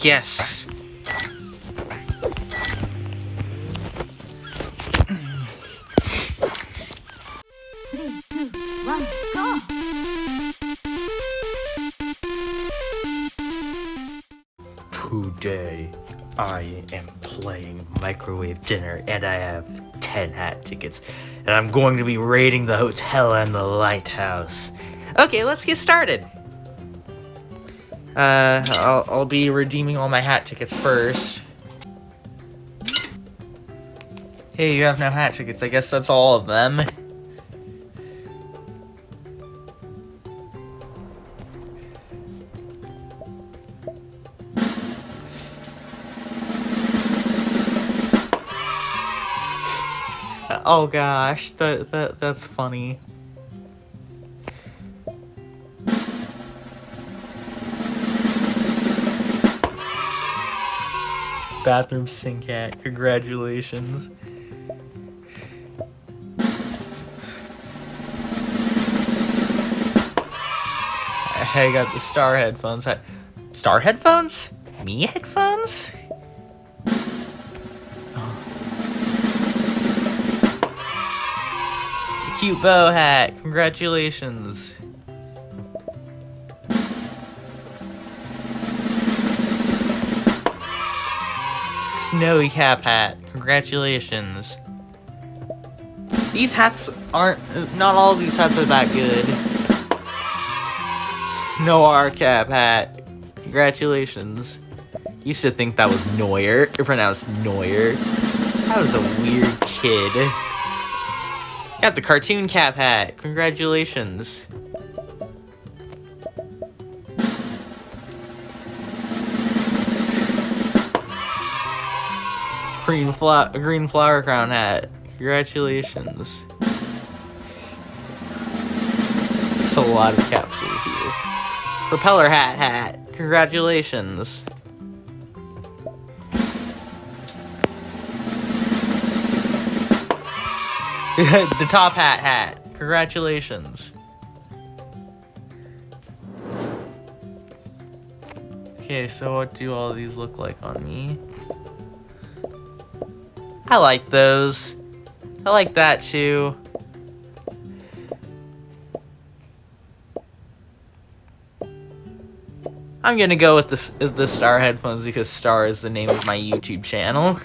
Yes! 3, 2, 1, go! Today, I am playing Microwave Dinner, and I have 10 hat tickets, and I'm going to be raiding the hotel and the lighthouse. Okay, let's get started. I'll be redeeming all my hat tickets first. Hey, you have no hat tickets. I guess that's all of them. Oh gosh, that's funny. Bathroom sink hat, congratulations. I got the star headphones. Star headphones? Me headphones? Oh. Cute bow hat, congratulations. Snowy cap hat, congratulations. These hats aren't, not all of these hats are that good. No R cap hat, congratulations. Used to think that was Neuer, pronounced Neuer. That was a weird kid. Got the cartoon cap hat, congratulations. Green flower crown hat. Congratulations. There's a lot of capsules here. Propeller hat. Congratulations. The top hat. Congratulations. Okay, so what do all these look like on me? I like those. I like that too. I'm gonna go with the Star headphones because Star is the name of my YouTube channel.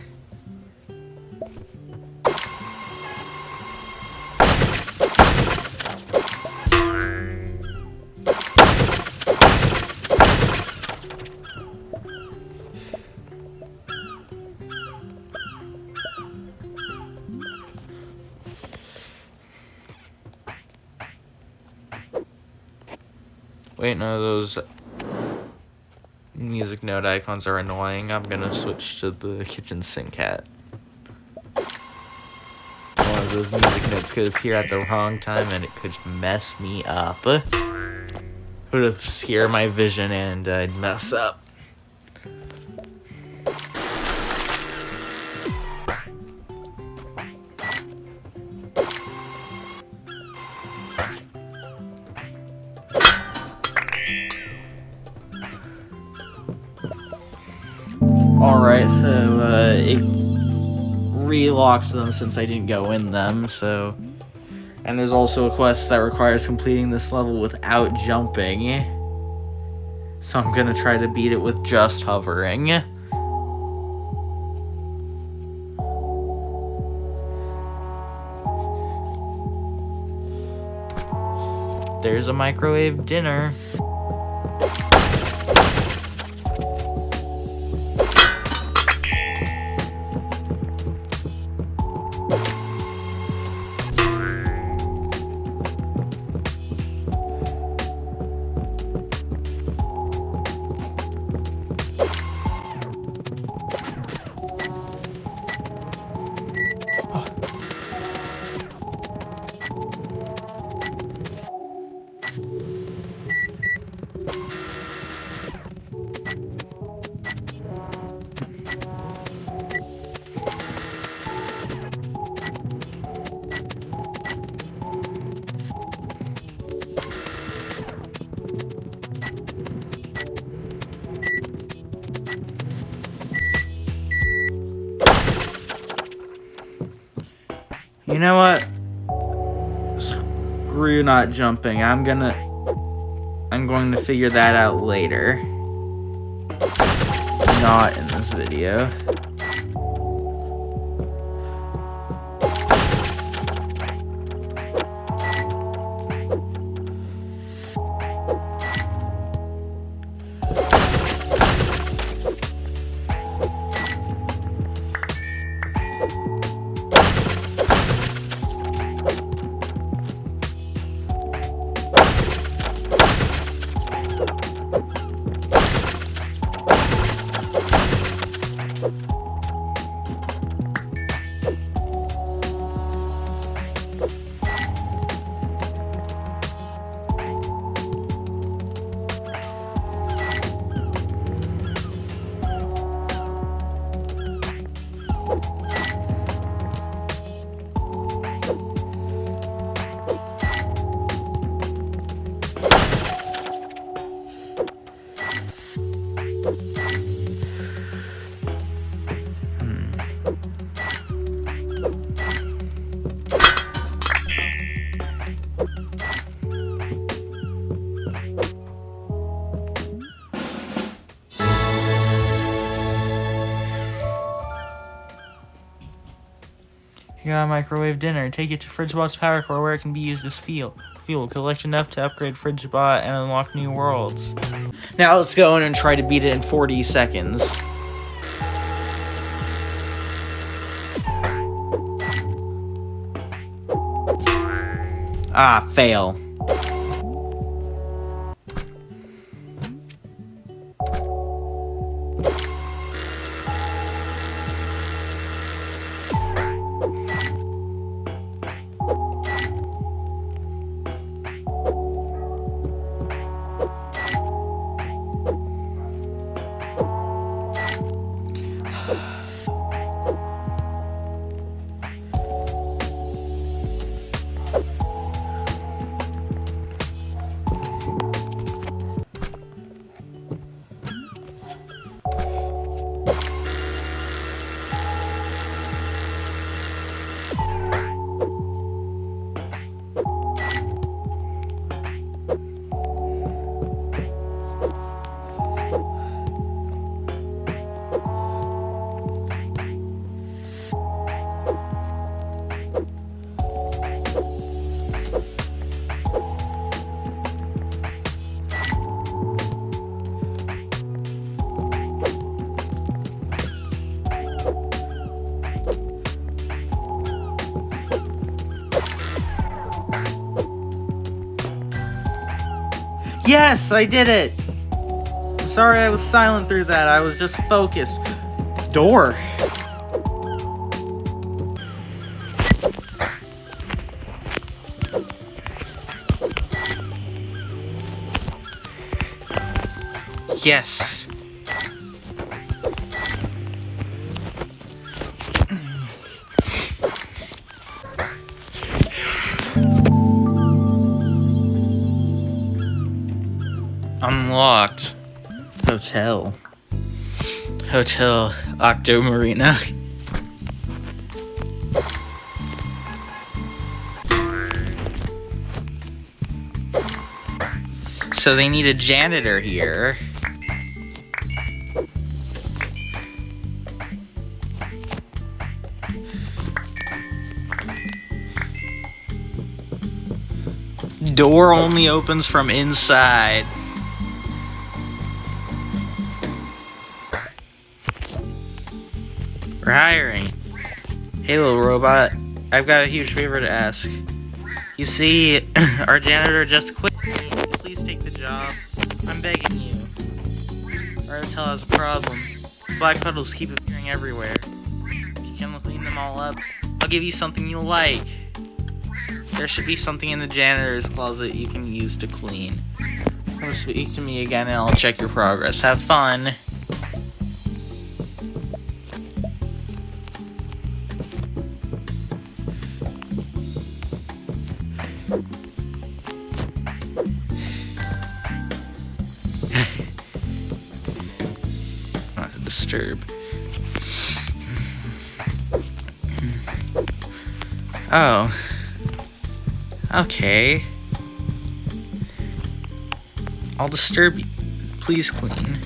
Wait, no, those music note icons are annoying. I'm gonna switch to the kitchen sink hat. One of those music notes could appear at the wrong time and it could mess me up. It would scare my vision and I'd mess up. Alright, so, it relocks them since I didn't go in them, so... And there's also a quest that requires completing this level without jumping. So I'm gonna try to beat it with just hovering. There's a microwave dinner. You know what? Screw not jumping. I'm going to figure that out later. Not in this video. You got a microwave dinner. Take it to FridgeBot's power core where it can be used as fuel. Collect enough to upgrade FridgeBot and unlock new worlds. Now let's go in and try to beat it in 40 seconds. Ah, fail. Yes, I did it! I'm sorry I was silent through that. I was just focused. Door. Yes. Unlocked. Hotel Octo Marina. So they need a janitor here. Door only opens from inside. We're hiring. Hey, little robot. I've got a huge favor to ask. You see, our janitor just quit. Please take the job. I'm begging you. Our hotel has a problem. Black puddles keep appearing everywhere. If you can clean them all up, I'll give you something you'll like. There should be something in the janitor's closet you can use to clean. Come speak to me again and I'll check your progress. Have fun. Not to disturb. Oh. Okay. I'll disturb you. Please clean.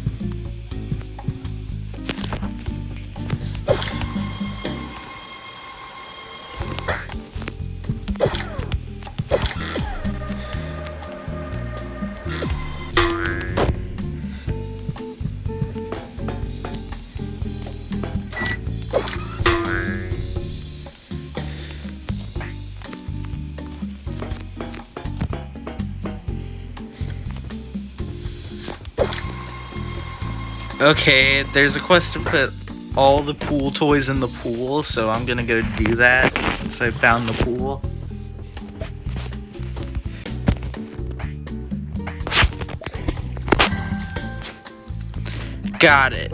Okay, there's a quest to put all the pool toys in the pool, so I'm gonna go do that since I found the pool. Got it.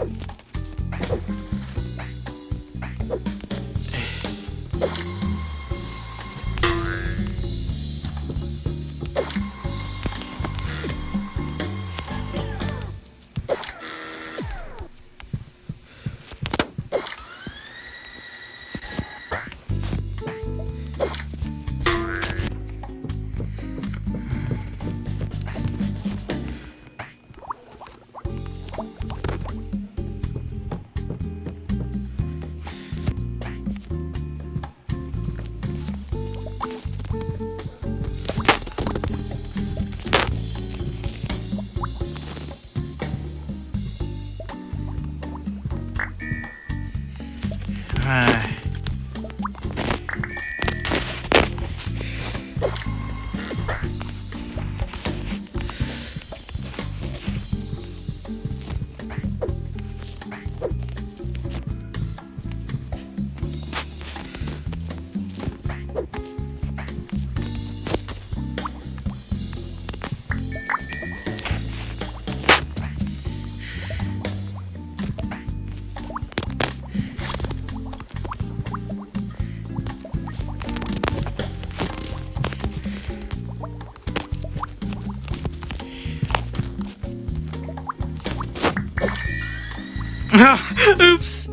Oops.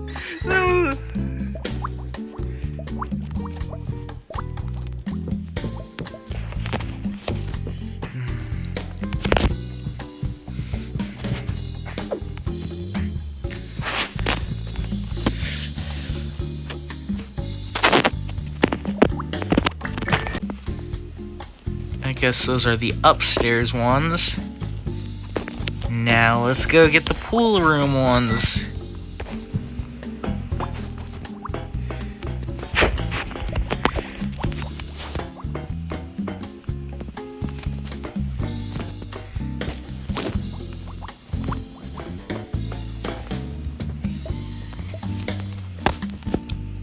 No. I guess those are the upstairs ones. Now let's go get the pool room ones.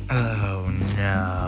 Oh no.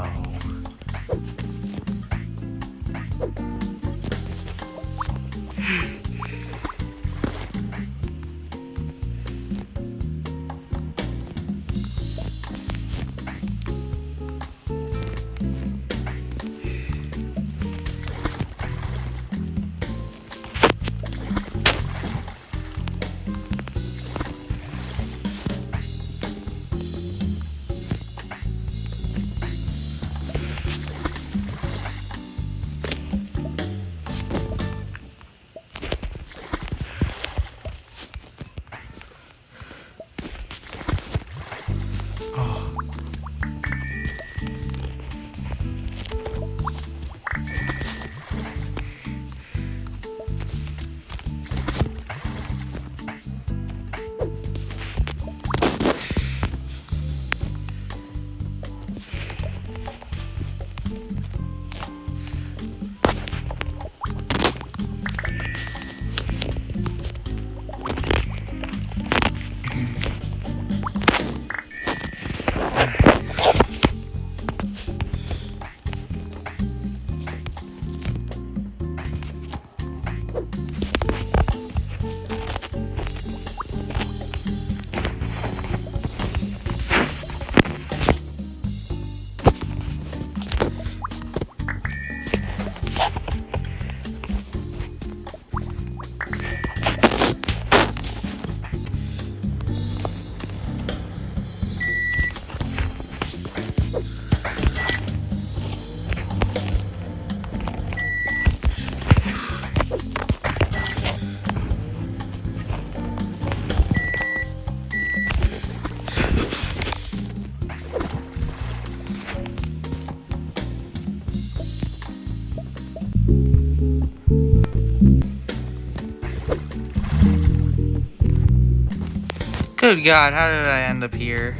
Good God, how did I end up here?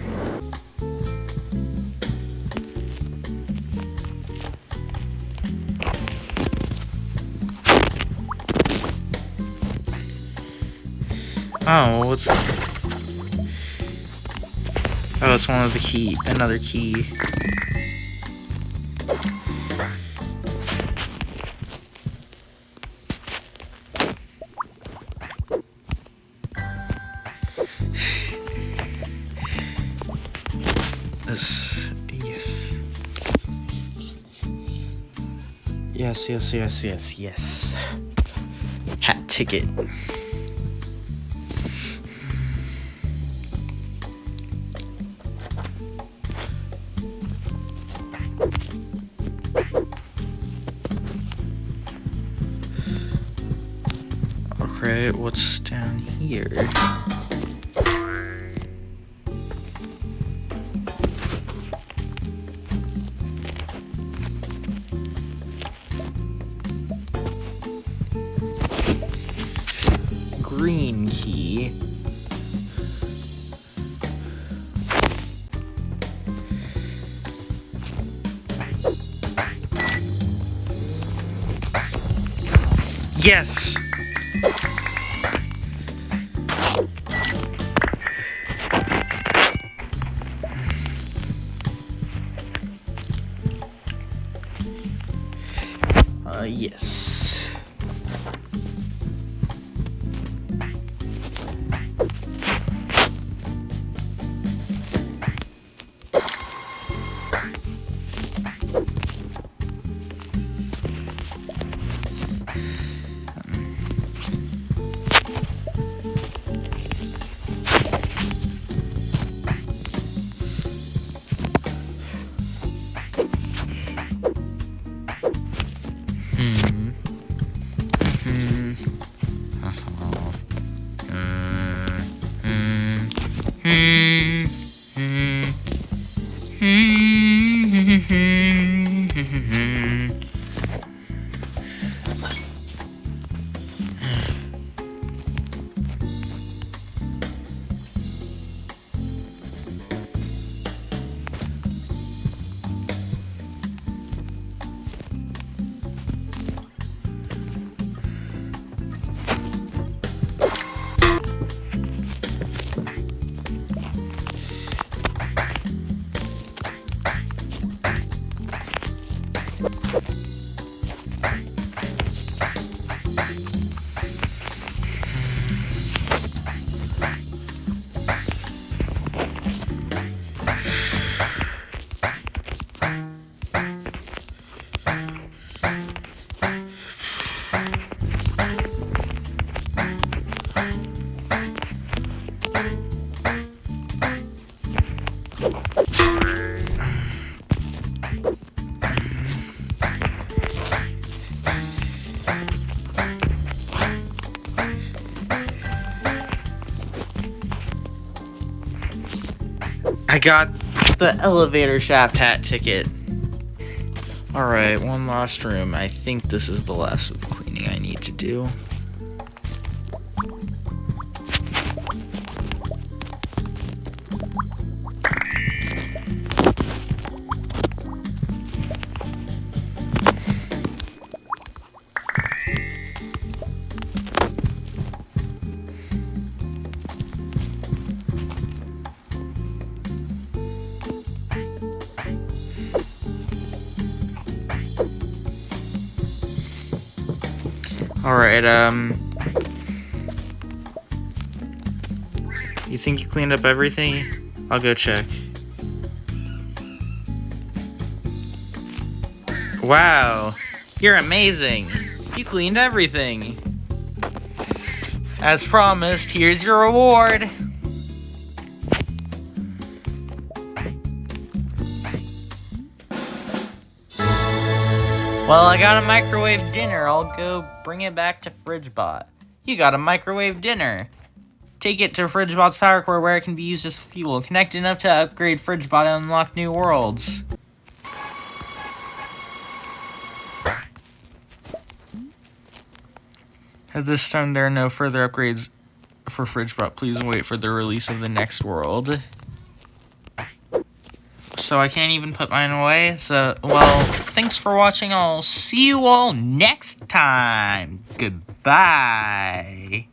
Oh, what's... Oh, it's one of the key, another key. This, yes. Yes. Hat ticket. Okay, what's down here? Green key. Yes. Yes. I got the elevator shaft hat ticket. Alright, one last room. I think this is the last of the cleaning I need to do. Alright, you think you cleaned up everything? I'll go check. Wow, you're amazing. You cleaned everything. As promised, here's your reward. Well, I got a microwave dinner. I'll go bring it back to FridgeBot. You got a microwave dinner. Take it to FridgeBot's power core where it can be used as fuel. Connect enough to upgrade FridgeBot and unlock new worlds. At this time, there are no further upgrades for Fridge Bot, please, and wait for the release of the next world. So I can't even put mine away. So, well, thanks for watching. I'll see you all next time. Goodbye.